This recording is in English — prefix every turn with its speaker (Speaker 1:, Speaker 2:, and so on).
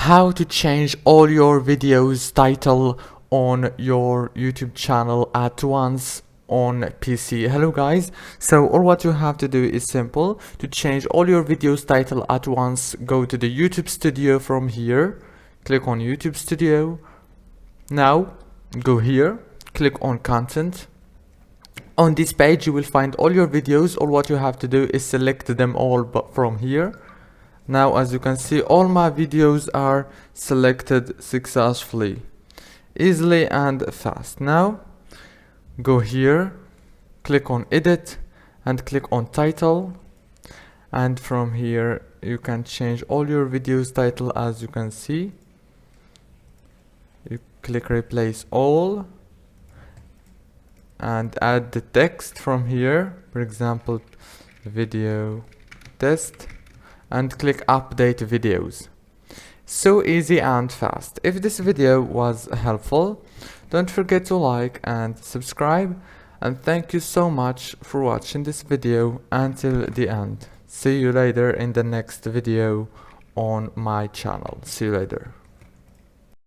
Speaker 1: how to change all your videos title on your YouTube channel at once on PC. Hello guys, so all what you have to do is simple. To change all your videos title at once, go to the YouTube Studio from here, click on YouTube Studio. Now go here, click on content. On this page you will find all your videos. All what you have to do is select them all from here. Now as you can see, all my videos are selected successfully, easily and fast. Now go here, click on edit and click on title, and from here you can change all your videos title. As you can see, you click replace all and add the text from here, for example video test, and click update videos. So easy and fast. If this video was helpful, don't forget to like and subscribe, and thank you so much for watching this video until the end. See you later in the next video on my channel. See you later.